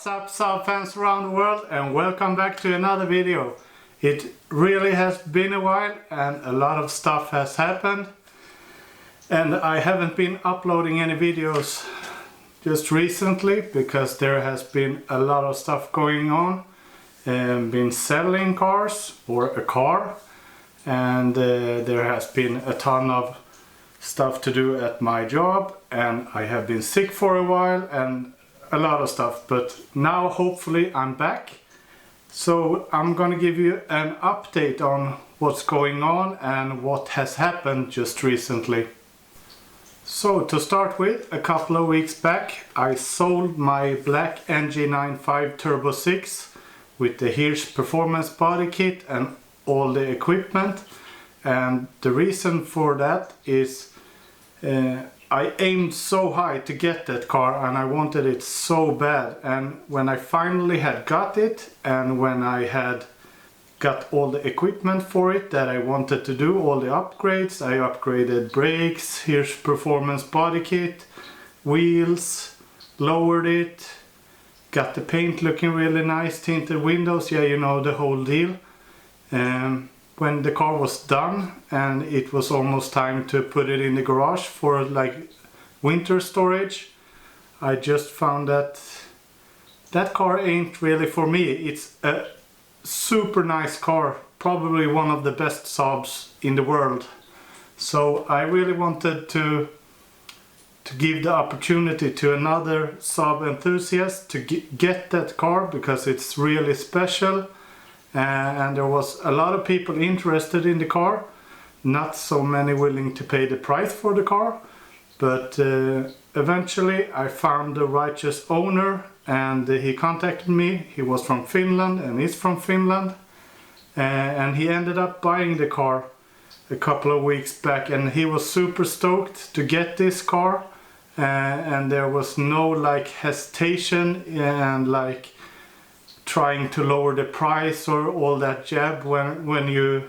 What's up Saab fans around the world, and welcome back to another video. It really has been a while and a lot of stuff has happened, and I haven't been uploading any videos just recently because there has been a lot of stuff going on and been selling cars or a car, and there has been a ton of stuff to do at my job, and I have been sick for a while and a lot of stuff, but now hopefully I'm back. So I'm gonna give you an update on what's going on and what has happened just recently. So to start with, a couple of weeks back I sold my black NG95 Turbo 6 with the Hirsch performance body kit and all the equipment, and the reason for that is I aimed so high to get that car and I wanted it so bad, and when I finally had got it and when I had got all the equipment for it that I wanted to do, all the upgrades, I upgraded brakes, Hirsch performance body kit, wheels, lowered it, got the paint looking really nice, tinted windows, yeah, you know, the whole deal. When the car was done and it was almost time to put it in the garage for like winter storage, I just found that that car ain't really for me. It's a super nice car, probably one of the best Saabs in the world. So I really wanted to give the opportunity to another Saab enthusiast to get that car because it's really special. And there was a lot of people interested in the car, not so many willing to pay the price for the car, but eventually I found the righteous owner and he contacted me. He was from Finland and is from Finland, and he ended up buying the car a couple of weeks back, and he was super stoked to get this car, and there was no like hesitation and like trying to lower the price or all that jab when you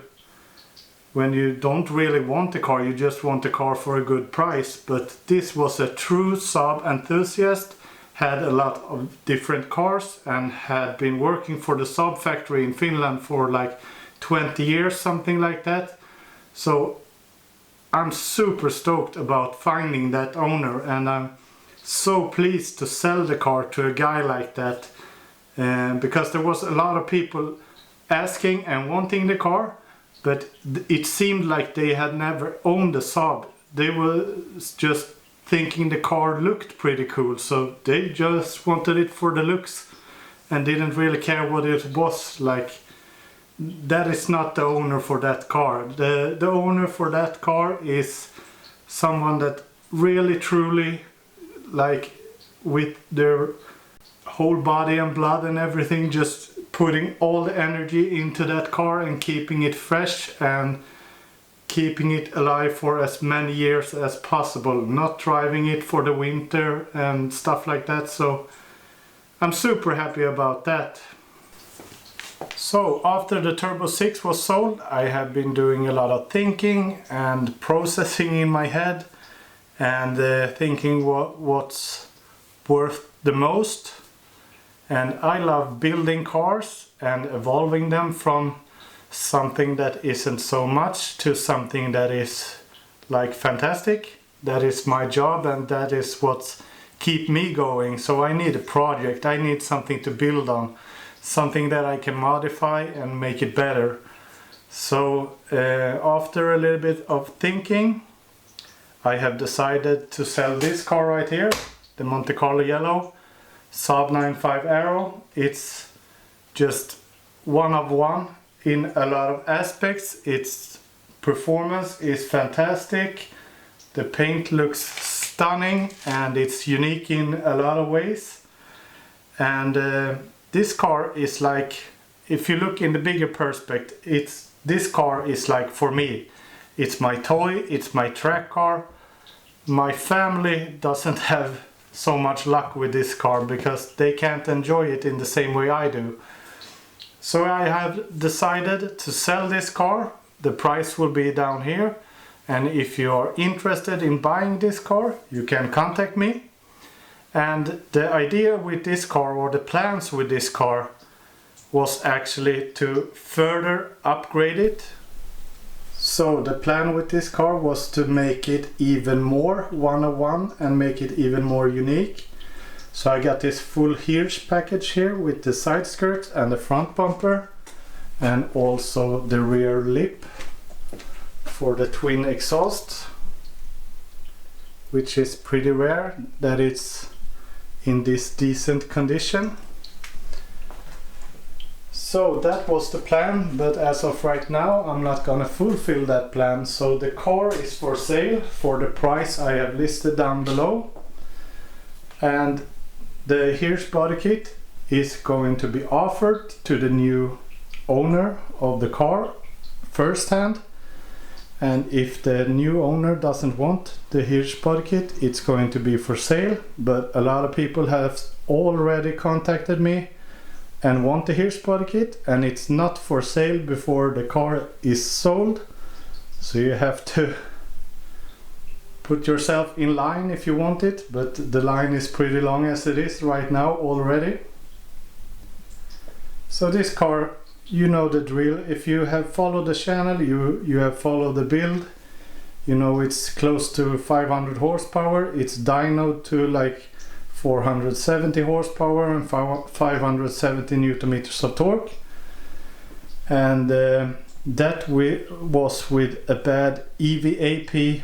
don't really want the car, you just want the car for a good price. But this was a true Saab enthusiast, had a lot of different cars and had been working for the Saab factory in Finland for like 20 years, something like that. So I'm super stoked about finding that owner, and I'm so pleased to sell the car to a guy like that. Because there was a lot of people asking and wanting the car, but it seemed like they had never owned a Saab. They were just thinking the car looked pretty cool, so they just wanted it for the looks and didn't really care what it was like. That is not the owner for that car. The owner for that car is someone that really truly, like, with their whole body and blood and everything, just putting all the energy into that car and keeping it fresh and keeping it alive for as many years as possible, not driving it for the winter and stuff like that. So I'm super happy about that. So after the Turbo 6 was sold, I have been doing a lot of thinking and processing in my head and thinking what's worth the most. And I love building cars and evolving them from something that isn't so much to something that is like fantastic. That is my job and that is what's keep me going. So I need a project, I need something to build on, something that I can modify and make it better. So after a little bit of thinking, I have decided to sell this car right here, the Monte Carlo yellow Saab 95 Aero. It's just one of one in a lot of aspects. Its performance is fantastic, the paint looks stunning, and it's unique in a lot of ways. And this car is like, if you look in the bigger perspective, this car is like, for me, it's my toy, it's my track car. My family doesn't have so much luck with this car because they can't enjoy it in the same way I do. So I have decided to sell this car. The price will be down here, and if you are interested in buying this car, you can contact me. And the idea with this car, or the plans with this car, was actually to further upgrade it. So the plan with this car was to make it even more one-of-one and make it even more unique. So I got this full Hirsch package here with the side skirt and the front bumper, and also the rear lip for the twin exhaust, which is pretty rare that it's in this decent condition. So that was the plan, but as of right now I'm not gonna fulfill that plan. So the car is for sale for the price I have listed down below, and the Hirsch body kit is going to be offered to the new owner of the car first hand, and if the new owner doesn't want the Hirsch body kit, it's going to be for sale. But a lot of people have already contacted me and want the Hirsch body kit, and it's not for sale before the car is sold, so you have to put yourself in line if you want it, but the line is pretty long as it is right now already. So this car, you know the drill. If you have followed the channel, you have followed the build, you know it's close to 500 horsepower. It's dynoed to like 470 horsepower and 570 newton meters of torque, and that was with a bad EVAP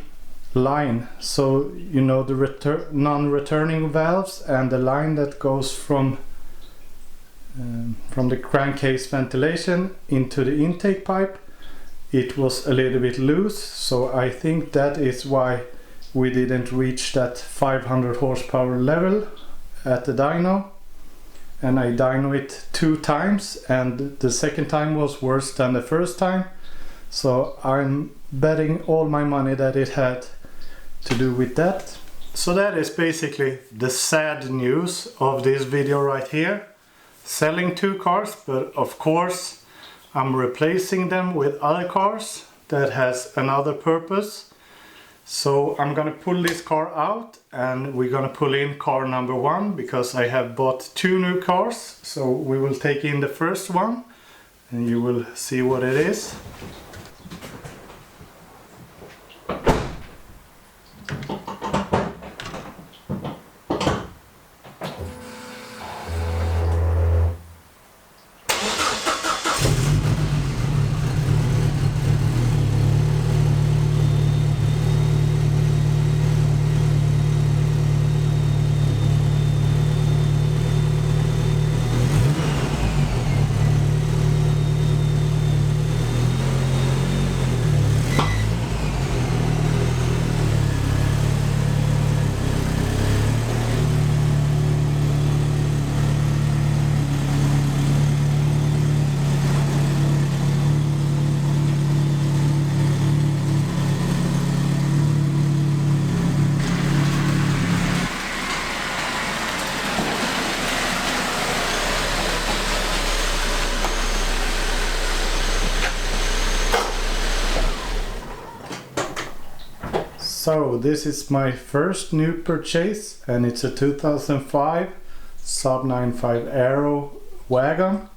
line. So you know the non-returning valves and the line that goes from the crankcase ventilation into the intake pipe, it was a little bit loose. So I think that is why we didn't reach that 500 horsepower level at the dyno, and I dyno it 2 times, and the second time was worse than the first time. So I'm betting all my money that it had to do with that. So that is basically the sad news of this video right here. Selling 2 cars, but of course I'm replacing them with other cars that has another purpose. So I'm gonna pull this car out and we're gonna pull in car number 1, because I have bought 2 new cars. So we will take in the first one and you will see what it is. So this is my first new purchase, and it's a 2005 Saab 95 Aero wagon.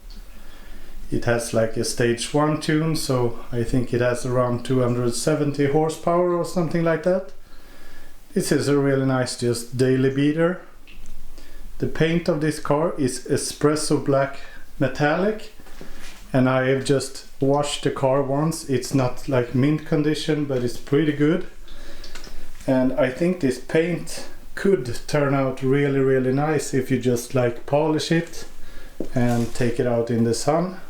It has like a stage 1 tune, so I think it has around 270 horsepower or something like that. This is a really nice just daily beater. The paint of this car is espresso black metallic, and I have just washed the car once. It's not like mint condition, but it's pretty good. And I think this paint could turn out really nice if you just like polish it and take it out in the sun.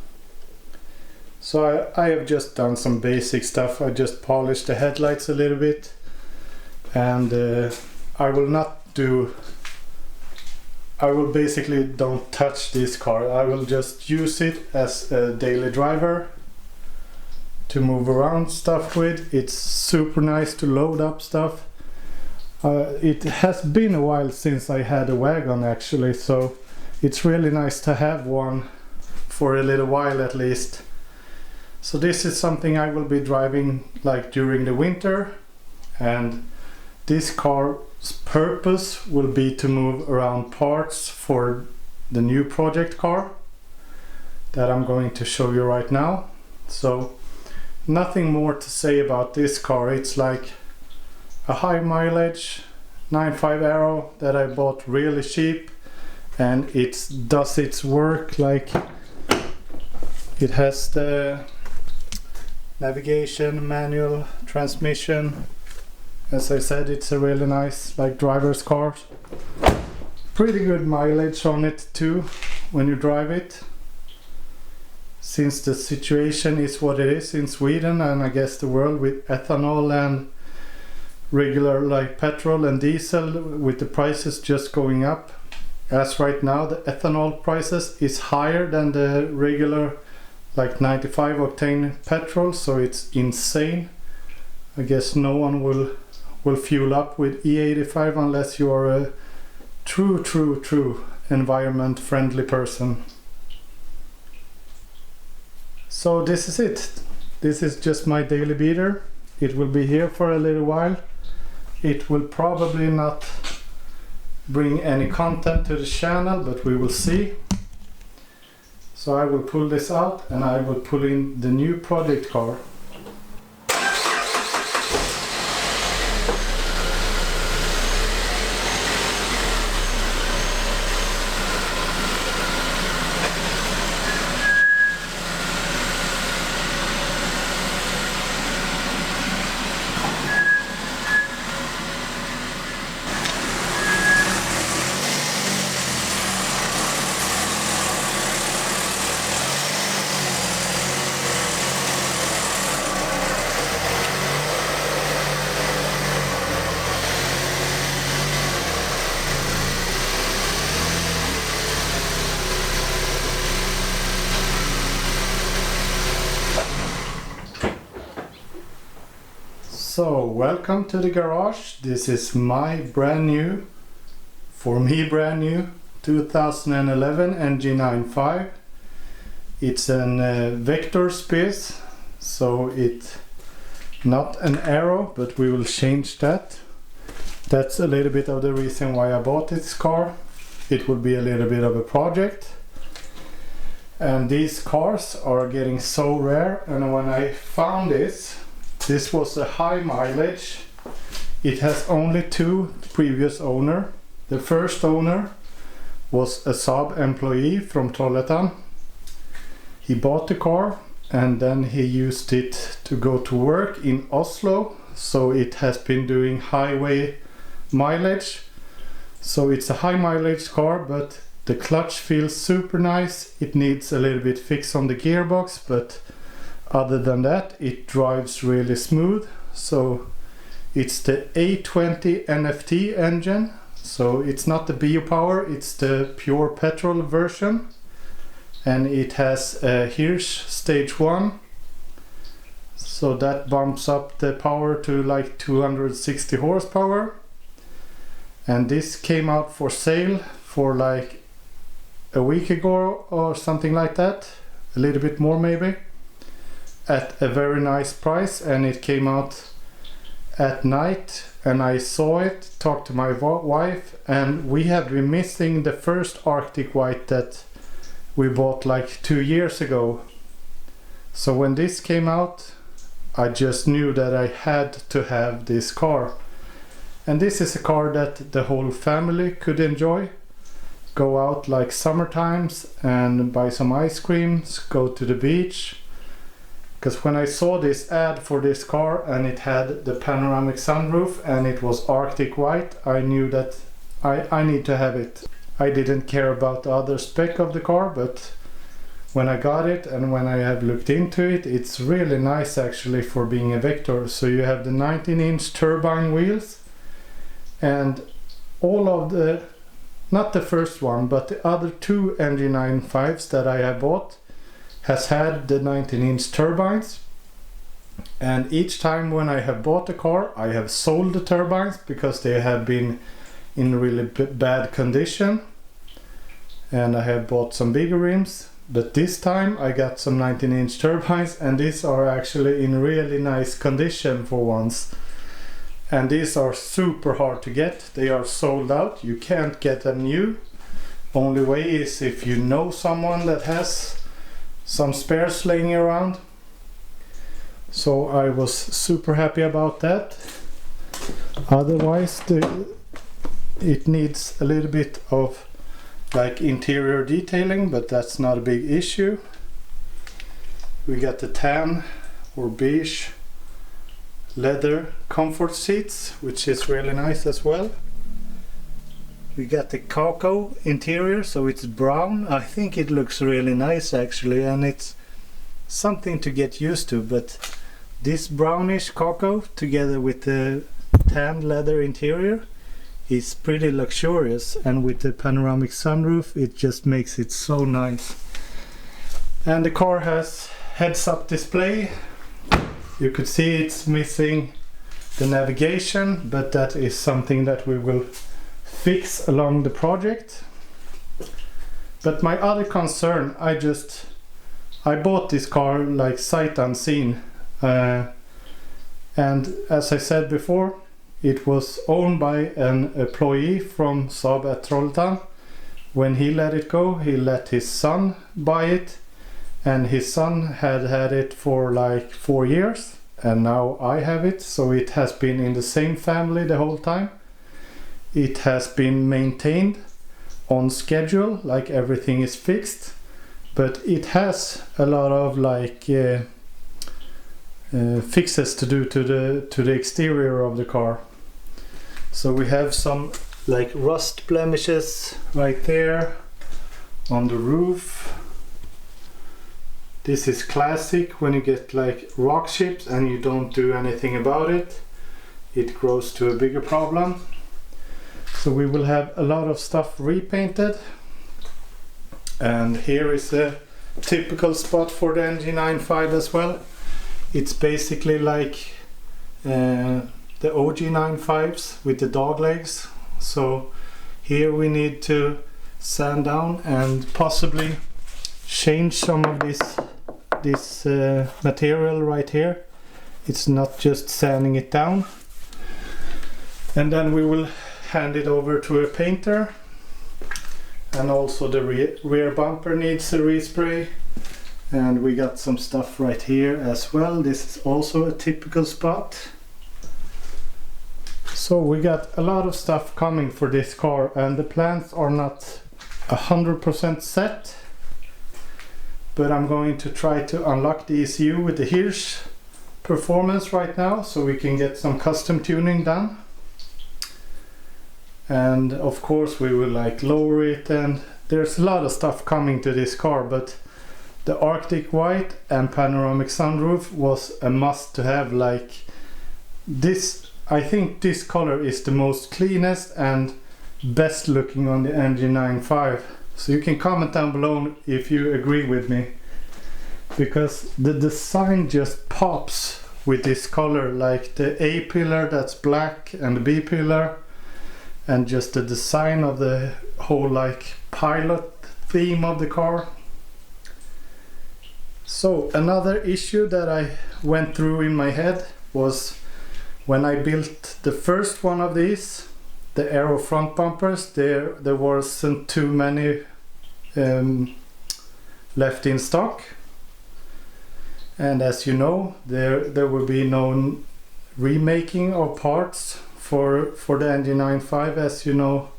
So I have just done some basic stuff. I just polished the headlights a little bit, and I will basically don't touch this car. I will just use it as a daily driver to move around stuff with. It's super nice to load up stuff. It has been a while since I had a wagon actually, so it's really nice to have one for a little while at least. So this is something I will be driving like during the winter, and this car purpose will be to move around parts for the new project car that I'm going to show you right now. So nothing more to say about this car. It's like a high mileage 9.5 Aero that I bought really cheap, and it does its work. Like, it has the navigation, manual transmission. As I said, it's a really nice like driver's car. Pretty good mileage on it too when you drive it. Since the situation is what it is in Sweden and I guess the world, with ethanol and regular like petrol and diesel, with the prices just going up. As right now the ethanol prices is higher than the regular like 95 octane petrol, so it's insane. I guess no one will fuel up with E85 unless you are a true environment friendly person. So this is it. This is just my daily beater. It will be here for a little while. It will probably not bring any content to the channel, but we will see. So I will pull this out and I will pull in the new project car. So welcome to the garage. This is my brand new, for me brand new, 2011 NG95. It's an vector Spiz, so it's not an Aero, but we will change that. That's a little bit of the reason why I bought this car. It will be a little bit of a project. And these cars are getting so rare, and when I found this was a high mileage. It has only two previous owner. The first owner was a Saab employee from Trollhättan. He bought the car and then he used it to go to work in Oslo, so it has been doing highway mileage. So it's a high mileage car, but the clutch feels super nice. It needs a little bit fix on the gearbox, but other than that it drives really smooth. So it's the A20 NFT engine, so it's not the biopower, it's the pure petrol version, and it has a Hirsch stage 1, so that bumps up the power to like 260 horsepower. And this came out for sale for like a week ago or something like that, a little bit more maybe, at a very nice price. And it came out at night and I saw it, talked to my wife, and we have been missing the first Arctic White that we bought like 2 years ago. So when this came out, I just knew that I had to have this car. And this is a car that the whole family could enjoy. Go out like summer times and buy some ice creams, go to the beach. Because when I saw this ad for this car and it had the panoramic sunroof and it was Arctic White, I knew that I need to have it. I didn't care about the other spec of the car, but when I got it and when I have looked into it, it's really nice actually for being a Vector. So you have the 19-inch turbine wheels, and all of the, not the first one, but the other two NG95s that I have bought has had the 19-inch turbines. And each time when I have bought a car, I have sold the turbines because they have been in really bad condition, and I have bought some bigger rims. But this time I got some 19-inch turbines, and these are actually in really nice condition for once. and these are super hard to get. They are sold out. You can't get them new. Only way is if you know someone that has some spares laying around. So I was super happy about that. Otherwise it needs a little bit of like interior detailing, but that's not a big issue. We got the tan or beige leather comfort seats, which is really nice as well. We got the cocoa interior, so it's brown. I think it looks really nice actually, and it's something to get used to, but this brownish cocoa together with the tan leather interior is pretty luxurious, and with the panoramic sunroof it just makes it so nice. And the car has heads-up display. You could see it's missing the navigation, but that is something that we will fix along the project. But my other concern, I bought this car like sight unseen, and as I said before, it was owned by an employee from Saab at Trollhättan. When he let it go, he let his son buy it, and his son had it for like 4 years, and now I have it, so it has been in the same family the whole time. It has been maintained on schedule, like everything is fixed, but it has a lot of like fixes to do to the exterior of the car. So we have some like rust blemishes right there on the roof. This is classic when you get like rock chips and you don't do anything about it. It grows to a bigger problem. So we will have a lot of stuff repainted. And here is a typical spot for the NG95 as well. It's basically like the OG 95s with the dog legs. So here we need to sand down and possibly change some of this material right here. It's not just sanding it down. And then we will hand it over to a painter. And also the rear bumper needs a respray. And we got some stuff right here as well. This is also a typical spot. So we got a lot of stuff coming for this car, and the plans are not 100% set. But I'm going to try to unlock the ECU with the Hirsch performance right now, so we can get some custom tuning done. And of course we will like lower it, and there's a lot of stuff coming to this car, but the Arctic White and panoramic sunroof was a must to have. Like this, I think this color is the most cleanest and best looking on the NG95. So you can comment down below if you agree with me, because the design just pops with this color, like the A pillar that's black and the B pillar, and just the design of the whole like pilot theme of the car. So another issue that I went through in my head was when I built the first one of these, the aero front bumpers, there wasn't too many left in stock. And as you know, there will be no remaking of parts for the NG95, as you know,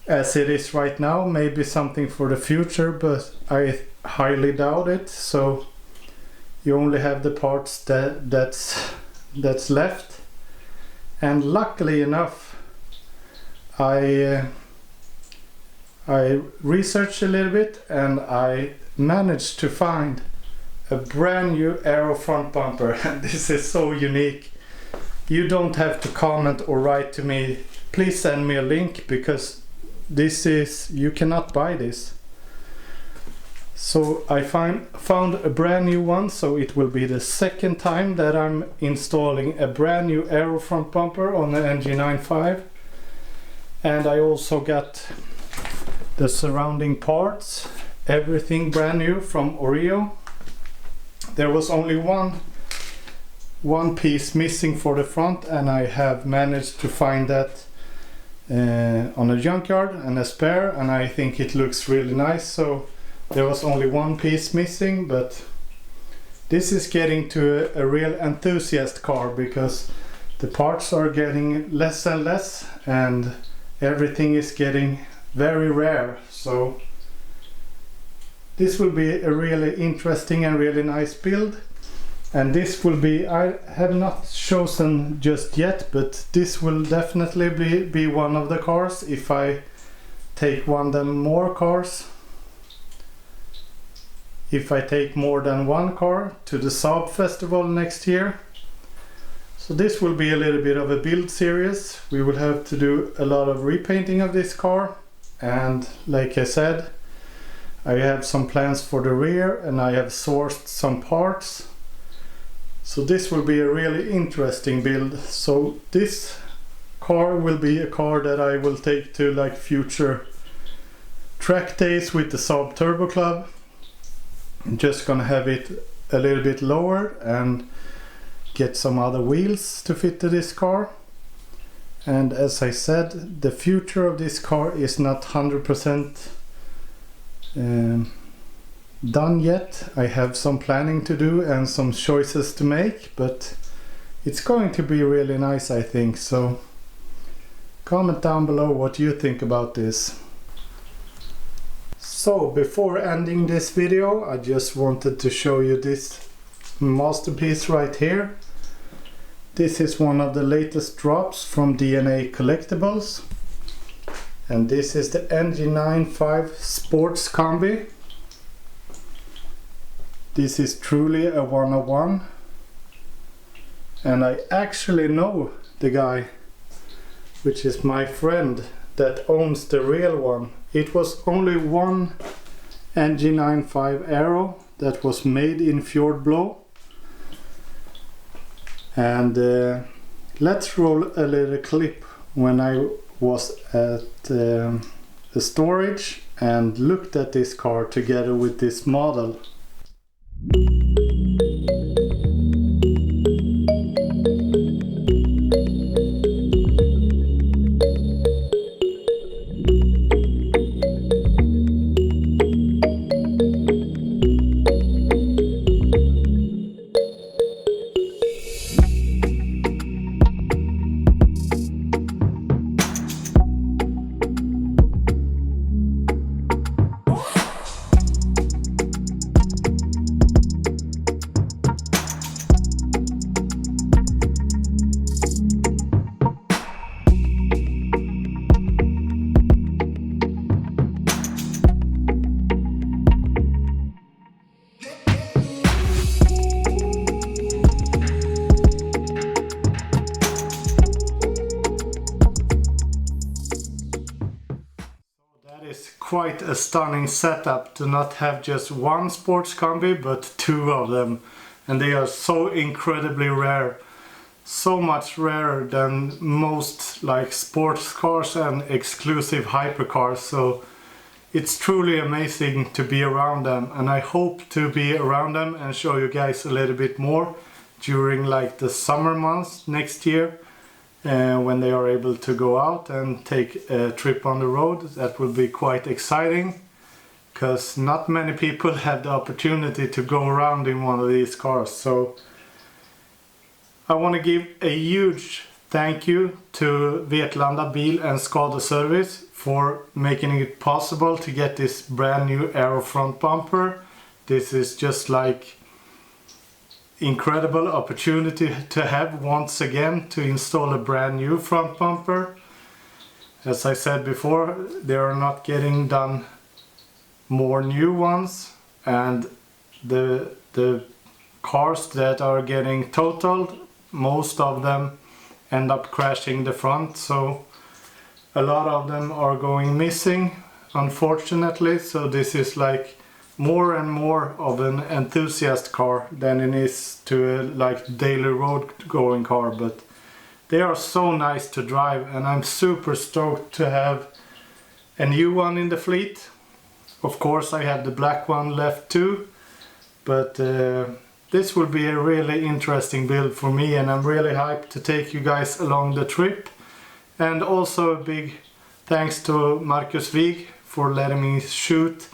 as it is right now. Maybe something for the future, but I highly doubt it. So you only have the parts that's left. And luckily enough, I researched a little bit, and I managed to find a brand new aero front bumper. And this is so unique. You don't have to comment or write to me, please send me a link, because you cannot buy this. So I found a brand new one, so it will be the second time that I'm installing a brand new aero front bumper on the NG95. And I also got the surrounding parts, everything brand new from Oreo. There was only one one piece missing for the front, and I have managed to find that on a junkyard and a spare, and I think it looks really nice. So there was only one piece missing, but this is getting to a real enthusiast car, because the parts are getting less and less and everything is getting very rare. So this will be a really interesting and really nice build. And this will be, I have not chosen just yet, but this will definitely be one of the cars if I take one than more cars. If I take more than one car to the Saab festival next year. So this will be a little bit of a build series. We will have to do a lot of repainting of this car, and like I said, I have some plans for the rear and I have sourced some parts. So this will be a really interesting build. So this car will be a car that I will take to like future track days with the Saab Turbo Club. I'm just gonna have it a little bit lower and get some other wheels to fit to this car. And as I said, the future of this car is not 100% done yet. I have some planning to do and some choices to make, but it's going to be really nice, I think. So comment down below what you think about this. So before ending this video, I just wanted to show you this masterpiece right here. This is one of the latest drops from DNAcollectibles, and this is the NG95 Sportcombi. This is truly a one-of-one, and I actually know the guy, which is my friend that owns the real one. It was only one NG95 Aero that was made in Fjord Blå. And let's roll a little clip when I was at the storage and looked at this car together with this model. Quite a stunning setup to not have just one Sportcombi but two of them, and they are so incredibly rare, so much rarer than most like sports cars and exclusive hypercars. So it's truly amazing to be around them, and I hope to be around them and show you guys a little bit more during like the summer months next year. When they are able to go out and take a trip on the road. That will be quite exciting, because not many people have the opportunity to go around in one of these cars. So I want to give a huge thank you to Vetlanda Bil and Skadeservice for making it possible to get this brand new Aero front bumper. This is just like incredible opportunity to have once again to install a brand new front bumper. As I said before, they are not getting done more new ones, and the cars that are getting totaled, most of them end up crashing the front, so a lot of them are going missing, unfortunately. So this is like more and more of an enthusiast car than it is to a like daily road going car, but they are so nice to drive, and I'm super stoked to have a new one in the fleet. Of course I have the black one left too, but this will be a really interesting build for me, and I'm really hyped to take you guys along the trip. And also a big thanks to Marcus Vig for letting me shoot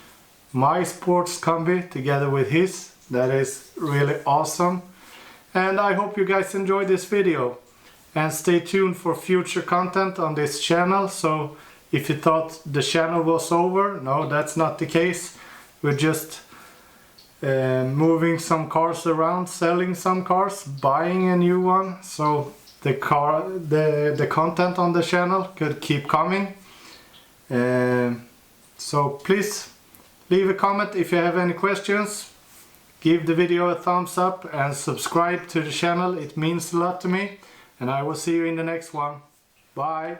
my Sportcombi together with his. That is really awesome. And I hope you guys enjoyed this video. And stay tuned for future content on this channel. So if you thought the channel was over, no, that's not the case. We're just moving some cars around, selling some cars, buying a new one, so the content on the channel could keep coming. So please leave a comment if you have any questions. Give the video a thumbs up and subscribe to the channel. It means a lot to me, and I will see you in the next one. Bye.